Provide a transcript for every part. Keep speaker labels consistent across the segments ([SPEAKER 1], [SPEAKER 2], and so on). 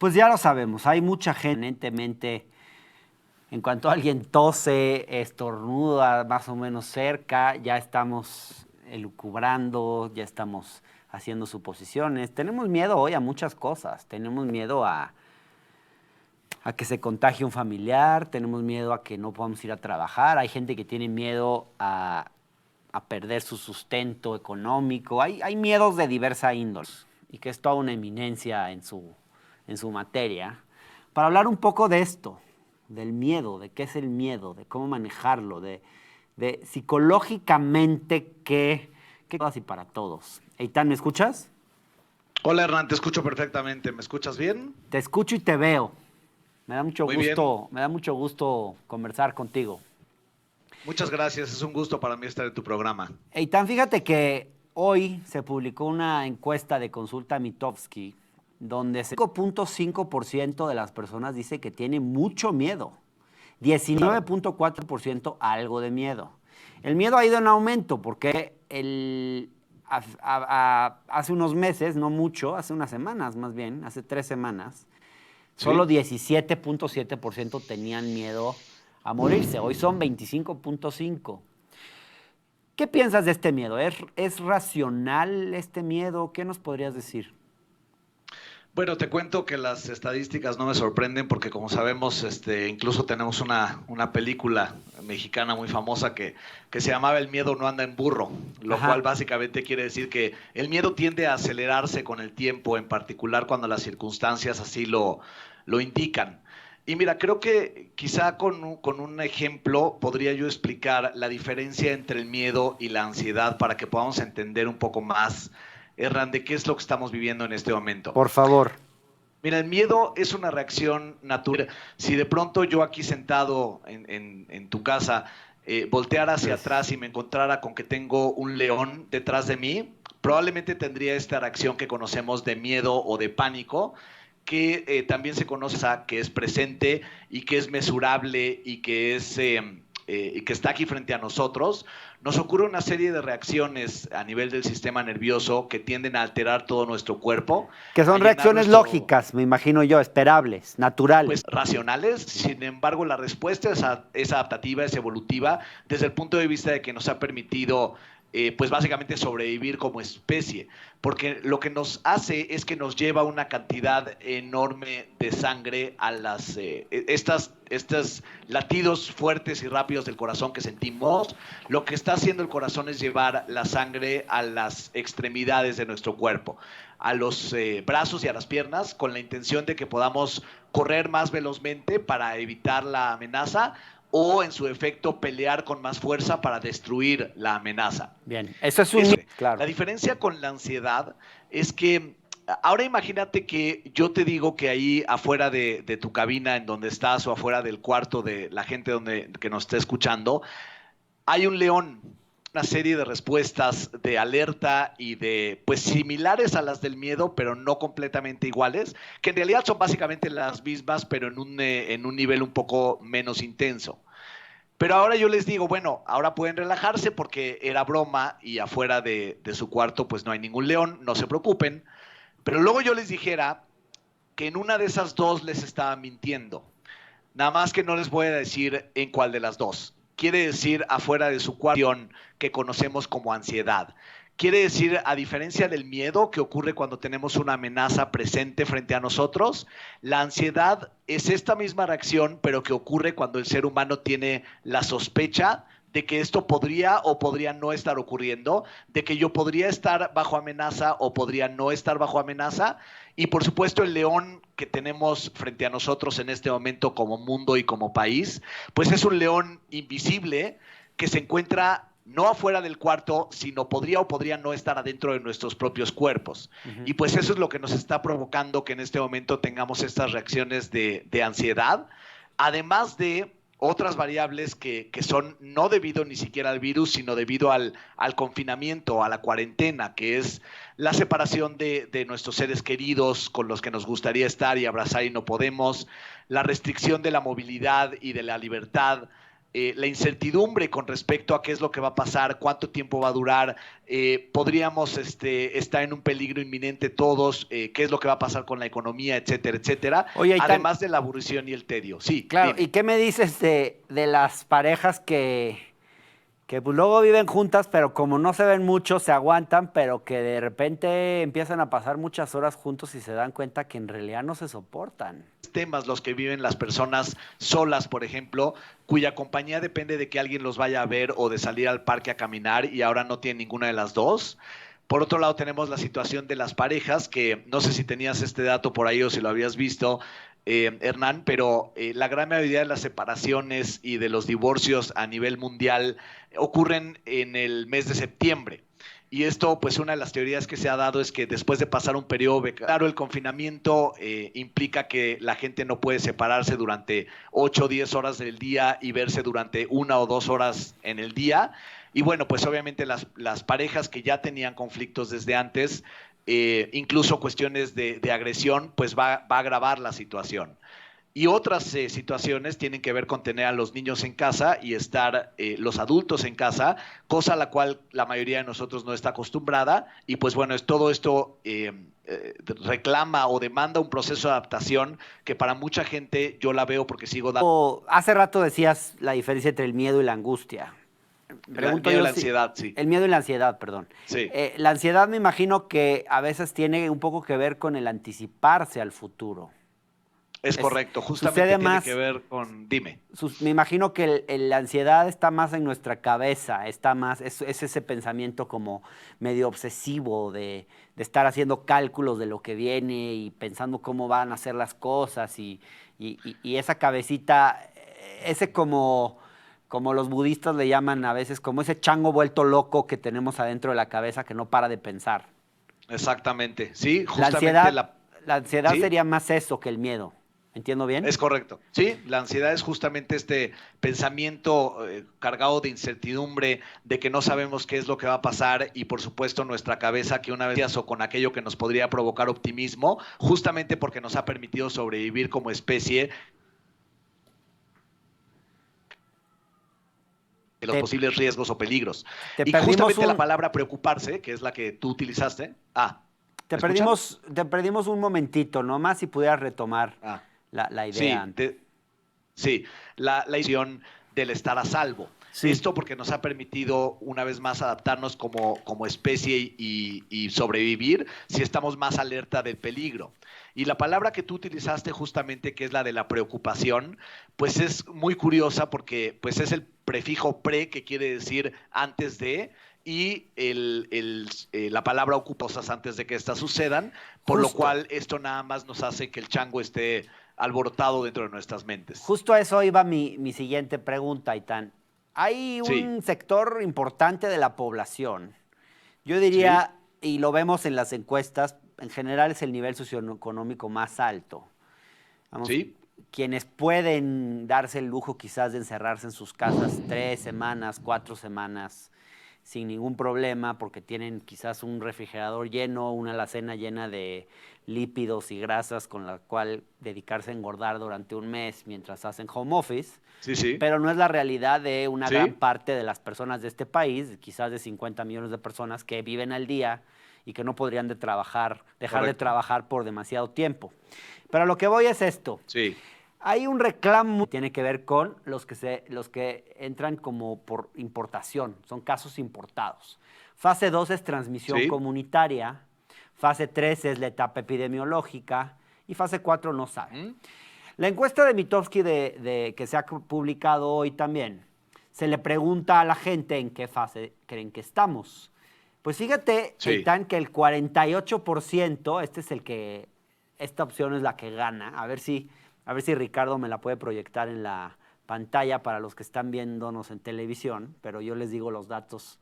[SPEAKER 1] Pues ya lo sabemos, hay mucha gente, evidentemente, en cuanto alguien tose, estornuda más o menos cerca, ya estamos elucubrando, ya estamos haciendo suposiciones. Tenemos miedo hoy a muchas cosas. Tenemos miedo a que se contagie un familiar, tenemos miedo a que no podamos ir a trabajar. Hay gente que tiene miedo a perder su sustento económico. Hay miedos de diversa índole y que es toda una eminencia en su materia. Para hablar un poco de esto, del miedo, de qué es el miedo, de cómo manejarlo, de psicológicamente qué cosas y para todos. Eitan, ¿me escuchas?
[SPEAKER 2] Hola Hernán, te escucho perfectamente. ¿Me escuchas bien?
[SPEAKER 1] Te escucho y te veo.
[SPEAKER 2] Muy bien.
[SPEAKER 1] Me da mucho gusto conversar contigo.
[SPEAKER 2] Muchas gracias. Es un gusto para mí estar en tu programa.
[SPEAKER 1] Eitan, fíjate que hoy se publicó una encuesta de Consulta Mitofsky donde 5.5% de las personas dice que tiene mucho miedo. 19.4% algo de miedo. El miedo ha ido en aumento porque hace unos meses, no mucho, hace unas semanas más bien, hace 3 semanas, solo
[SPEAKER 2] ¿Sí?
[SPEAKER 1] 17.7% tenían miedo a morirse. Hoy son 25.5%. ¿Qué piensas de este miedo? ¿Es racional este miedo? ¿Qué nos podrías decir?
[SPEAKER 2] Bueno, te cuento que las estadísticas no me sorprenden porque como sabemos, incluso tenemos una película mexicana muy famosa que se llamaba El miedo no anda en burro, lo cual
[SPEAKER 1] Ajá.
[SPEAKER 2] básicamente quiere decir que el miedo tiende a acelerarse con el tiempo, en particular cuando las circunstancias así lo indican. Y mira, creo que quizá con un ejemplo podría yo explicar la diferencia entre el miedo y la ansiedad para que podamos entender un poco más, Hernán, de qué es lo que estamos viviendo en este momento.
[SPEAKER 1] Por favor.
[SPEAKER 2] Mira, el miedo es una reacción natural. Si de pronto yo aquí sentado en tu casa volteara hacia
[SPEAKER 1] Gracias.
[SPEAKER 2] atrás y me encontrara con que tengo un león detrás de mí, probablemente tendría esta reacción que conocemos de miedo o de pánico, que también se conoce que es presente y que es mesurable y que está aquí frente a nosotros. Nos ocurre una serie de reacciones a nivel del sistema nervioso que tienden a alterar todo nuestro cuerpo,
[SPEAKER 1] Que
[SPEAKER 2] a
[SPEAKER 1] son
[SPEAKER 2] llenar
[SPEAKER 1] reacciones
[SPEAKER 2] nuestro,
[SPEAKER 1] lógicas, me imagino yo, esperables, naturales.
[SPEAKER 2] pues racionales. Sin embargo, la respuesta es adaptativa, es evolutiva, desde el punto de vista de que nos ha permitido pues básicamente sobrevivir como especie, porque lo que nos hace es que nos lleva una cantidad enorme de sangre a estos latidos fuertes y rápidos del corazón que sentimos. Lo que está haciendo el corazón es llevar la sangre a las extremidades de nuestro cuerpo, a los brazos y a las piernas, con la intención de que podamos correr más velozmente para evitar la amenaza o en su efecto pelear con más fuerza para destruir la amenaza.
[SPEAKER 1] Bien, eso es un
[SPEAKER 2] Eso.
[SPEAKER 1] miedo, claro.
[SPEAKER 2] La diferencia con la ansiedad es que ahora imagínate que yo te digo que ahí afuera de tu cabina en donde estás o afuera del cuarto de la gente que nos está escuchando, hay un león, una serie de respuestas de alerta y de, pues similares a las del miedo, pero no completamente iguales, que en realidad son básicamente las mismas, pero en un nivel un poco menos intenso. Pero ahora yo les digo, bueno, ahora pueden relajarse porque era broma y afuera de su cuarto pues no hay ningún león, no se preocupen. Pero luego yo les dijera que en una de esas dos les estaba mintiendo. Nada más que no les voy a decir en cuál de las dos. Quiere decir afuera de su cuarto que conocemos como ansiedad. Quiere decir, a diferencia del miedo que ocurre cuando tenemos una amenaza presente frente a nosotros, la ansiedad es esta misma reacción, pero que ocurre cuando el ser humano tiene la sospecha de que esto podría o podría no estar ocurriendo, de que yo podría estar bajo amenaza o podría no estar bajo amenaza. Y por supuesto el león que tenemos frente a nosotros en este momento como mundo y como país, pues es un león invisible que se encuentra no afuera del cuarto, sino podría o podría no estar adentro de nuestros propios cuerpos. Y pues eso es lo que nos está provocando que en este momento tengamos estas reacciones de ansiedad, además de otras variables que son no debido ni siquiera al virus, sino debido al confinamiento, a la cuarentena, que es la separación de nuestros seres queridos con los que nos gustaría estar y abrazar y no podemos, la restricción de la movilidad y de la libertad, la incertidumbre con respecto a qué es lo que va a pasar, cuánto tiempo va a durar, podríamos estar en un peligro inminente todos, qué es lo que va a pasar con la economía, etcétera, etcétera,
[SPEAKER 1] Oye, Aitán,
[SPEAKER 2] además de la aburrición y el tedio. Sí,
[SPEAKER 1] claro, ¿y
[SPEAKER 2] dime.
[SPEAKER 1] qué me dices de las parejas que pues luego viven juntas, pero como no se ven mucho, se aguantan, pero que de repente empiezan a pasar muchas horas juntos y se dan cuenta que en realidad no se soportan?
[SPEAKER 2] Temas los que viven las personas solas, por ejemplo, cuya compañía depende de que alguien los vaya a ver o de salir al parque a caminar y ahora no tienen ninguna de las dos. Por otro lado, tenemos la situación de las parejas, que no sé si tenías este dato por ahí o si lo habías visto, Hernán, pero la gran mayoría de las separaciones y de los divorcios a nivel mundial ocurren en el mes de septiembre. Y esto, pues una de las teorías que se ha dado es que después de pasar un periodo, claro, el confinamiento implica que la gente no puede separarse durante 8 o 10 horas del día y verse durante 1 o 2 horas en el día. Y bueno, pues obviamente las parejas que ya tenían conflictos desde antes, incluso cuestiones de agresión, pues va a agravar la situación. Y otras situaciones tienen que ver con tener a los niños en casa y estar los adultos en casa, cosa a la cual la mayoría de nosotros no está acostumbrada. Y pues bueno, todo esto reclama o demanda un proceso de adaptación que para mucha gente yo la veo porque sigo dando
[SPEAKER 1] Hace rato decías la diferencia entre el miedo y la angustia.
[SPEAKER 2] el
[SPEAKER 1] Pregunto
[SPEAKER 2] miedo y
[SPEAKER 1] yo
[SPEAKER 2] la
[SPEAKER 1] si...
[SPEAKER 2] ansiedad, sí.
[SPEAKER 1] El miedo y la ansiedad, perdón.
[SPEAKER 2] Sí,
[SPEAKER 1] La ansiedad me imagino que a veces tiene un poco que ver con el anticiparse al futuro.
[SPEAKER 2] es correcto.
[SPEAKER 1] Sucede
[SPEAKER 2] Justamente tiene que
[SPEAKER 1] más,
[SPEAKER 2] ver con, dime.
[SPEAKER 1] me imagino que la ansiedad está más en nuestra cabeza, está más, es ese pensamiento como medio obsesivo de estar haciendo cálculos de lo que viene y pensando cómo van a ser las cosas y esa cabecita, ese como los budistas le llaman a veces, como ese chango vuelto loco que tenemos adentro de la cabeza que no para de pensar.
[SPEAKER 2] Exactamente. Sí,
[SPEAKER 1] La
[SPEAKER 2] justamente
[SPEAKER 1] ansiedad, la ansiedad
[SPEAKER 2] ¿sí?
[SPEAKER 1] sería más eso que el miedo. ¿Entiendo bien?
[SPEAKER 2] Es correcto. Sí, la ansiedad es justamente este pensamiento cargado de incertidumbre, de que no sabemos qué es lo que va a pasar y por supuesto nuestra cabeza que una vez o con aquello que nos podría provocar optimismo, justamente porque nos ha permitido sobrevivir como especie de los
[SPEAKER 1] Te,
[SPEAKER 2] posibles riesgos o peligros.
[SPEAKER 1] te
[SPEAKER 2] Y
[SPEAKER 1] perdimos
[SPEAKER 2] justamente la
[SPEAKER 1] un,
[SPEAKER 2] palabra preocuparse, que es la que tú utilizaste.
[SPEAKER 1] te
[SPEAKER 2] ¿me escuchan?
[SPEAKER 1] perdimos, te perdimos un momentito, nomás si pudieras retomar
[SPEAKER 2] Ah,
[SPEAKER 1] la idea
[SPEAKER 2] sí,
[SPEAKER 1] antes.
[SPEAKER 2] sí, la visión del estar a salvo.
[SPEAKER 1] Sí.
[SPEAKER 2] Esto porque nos ha permitido una vez más adaptarnos como especie y sobrevivir si estamos más alerta del peligro. Y la palabra que tú utilizaste justamente, que es la de la preocupación, pues es muy curiosa porque pues es el prefijo pre, que quiere decir antes de, y la palabra ocupa cosas antes de que estas sucedan, por lo
[SPEAKER 1] Justo,
[SPEAKER 2] cual esto nada más nos hace que el chango esté alborotado dentro de nuestras mentes.
[SPEAKER 1] justo a eso iba mi siguiente pregunta, Itán. Hay
[SPEAKER 2] Sí,
[SPEAKER 1] un sector importante de la población, yo
[SPEAKER 2] sí,
[SPEAKER 1] diría, y lo vemos en las encuestas, en general es el nivel socioeconómico más alto. Vamos,
[SPEAKER 2] sí,
[SPEAKER 1] quienes pueden darse el lujo quizás de encerrarse en sus casas 3 semanas, 4 semanas, sin ningún problema, porque tienen quizás un refrigerador lleno, una alacena llena de lípidos y grasas con la cual dedicarse a engordar durante un mes mientras hacen home office,
[SPEAKER 2] sí, sí,
[SPEAKER 1] pero no es la realidad de una gran
[SPEAKER 2] sí,
[SPEAKER 1] parte de las personas de este país, quizás de 50 millones de personas que viven al día y que no podrían dejar de
[SPEAKER 2] correcto.
[SPEAKER 1] trabajar por demasiado tiempo. Pero lo que voy es esto.
[SPEAKER 2] Sí,
[SPEAKER 1] Hay un reclamo que tiene que ver con los que entran como por importación, son casos importados. Fase 2 es transmisión
[SPEAKER 2] sí,
[SPEAKER 1] comunitaria, fase 3 es la etapa epidemiológica y fase 4 no sabe.
[SPEAKER 2] ujú,
[SPEAKER 1] La encuesta de Mitofsky que se ha publicado hoy también, se le pregunta a la gente en qué fase creen que estamos. Pues fíjate,
[SPEAKER 2] sí,
[SPEAKER 1] Eitan, que el 48%, esta opción es la que gana. A ver si Ricardo me la puede proyectar en la pantalla para los que están viéndonos en televisión, pero yo les digo los datos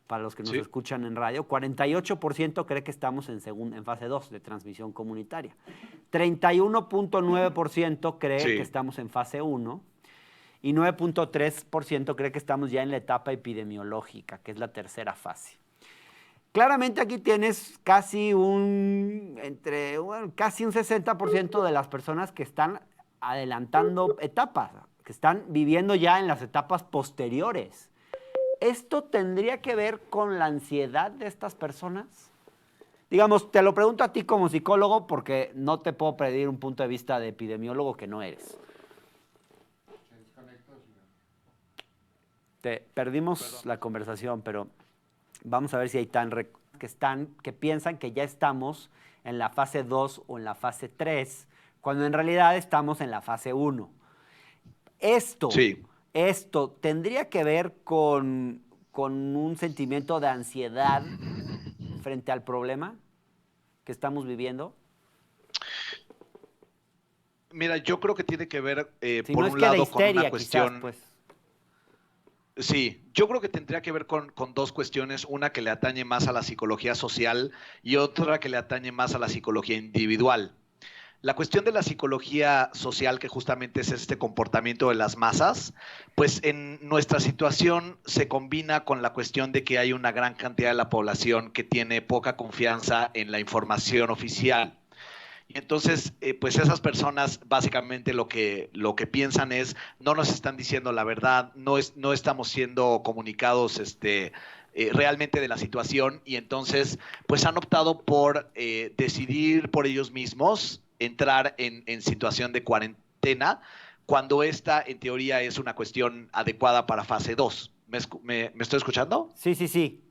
[SPEAKER 1] para los que nos
[SPEAKER 2] sí,
[SPEAKER 1] escuchan en radio. 48% cree que estamos en fase 2 de transmisión comunitaria. 31.9% cree que
[SPEAKER 2] sí,
[SPEAKER 1] estamos en fase 1 y 9.3% cree que estamos ya en la etapa epidemiológica, que es la tercera fase. Claramente aquí tienes casi un 60% de las personas que están adelantando etapas, que están viviendo ya en las etapas posteriores. ¿Esto tendría que ver con la ansiedad de estas personas? Digamos, te lo pregunto a ti como psicólogo porque no te puedo pedir un punto de vista de epidemiólogo que no eres. Perdimos la conversación, pero vamos a ver si hay que piensan que ya estamos en la fase 2 o en la fase 3, cuando en realidad estamos en la fase 1. Esto tendría que ver con un sentimiento de ansiedad frente al problema que estamos viviendo.
[SPEAKER 2] Mira, yo creo que tiene que ver,
[SPEAKER 1] Si
[SPEAKER 2] por
[SPEAKER 1] no es
[SPEAKER 2] un
[SPEAKER 1] que de
[SPEAKER 2] lado, con
[SPEAKER 1] histeria,
[SPEAKER 2] una cuestión.
[SPEAKER 1] quizás, pues.
[SPEAKER 2] Sí, yo creo que tendría que ver con dos cuestiones, una que le atañe más a la psicología social y otra que le atañe más a la psicología individual. La cuestión de la psicología social, que justamente es este comportamiento de las masas, pues en nuestra situación se combina con la cuestión de que hay una gran cantidad de la población que tiene poca confianza en la información oficial. Y entonces, pues esas personas básicamente lo que piensan es, no nos están diciendo la verdad, no estamos siendo comunicados realmente de la situación, y entonces pues han optado por decidir por ellos mismos entrar en situación de cuarentena, cuando esta en teoría es una cuestión adecuada para fase 2. ¿Me estoy escuchando?
[SPEAKER 1] Sí, sí, sí.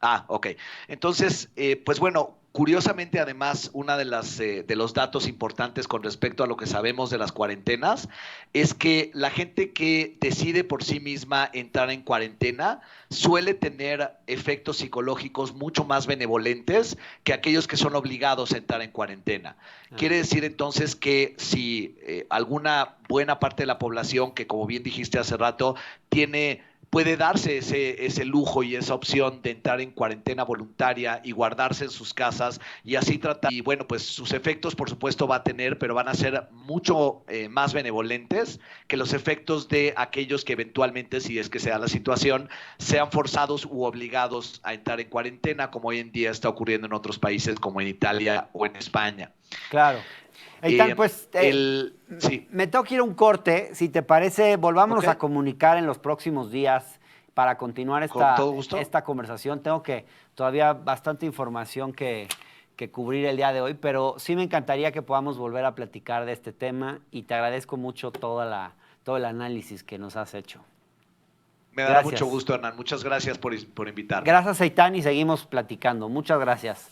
[SPEAKER 2] Ah, ok. Entonces, pues bueno, curiosamente además, una de los datos importantes con respecto a lo que sabemos de las cuarentenas es que la gente que decide por sí misma entrar en cuarentena suele tener efectos psicológicos mucho más benevolentes que aquellos que son obligados a entrar en cuarentena. Quiere decir entonces que si alguna buena parte de la población, que como bien dijiste hace rato, puede darse ese lujo y esa opción de entrar en cuarentena voluntaria y guardarse en sus casas y así tratar. Y bueno, pues sus efectos por supuesto va a tener, pero van a ser mucho más benevolentes que los efectos de aquellos que eventualmente, si es que sea la situación, sean forzados u obligados a entrar en cuarentena, como hoy en día está ocurriendo en otros países como en Italia o en España.
[SPEAKER 1] Claro. Eitan, pues
[SPEAKER 2] sí.
[SPEAKER 1] me tengo que ir a un corte. Si te parece, volvámonos a comunicar en los próximos días para continuar esta conversación. Tengo todavía bastante información que cubrir el día de hoy, pero sí me encantaría que podamos volver a platicar de este tema y te agradezco mucho todo el análisis que nos has hecho.
[SPEAKER 2] Me dará mucho gusto, Hernán. Muchas gracias por invitarme.
[SPEAKER 1] Gracias, Eitan, y seguimos platicando. Muchas gracias.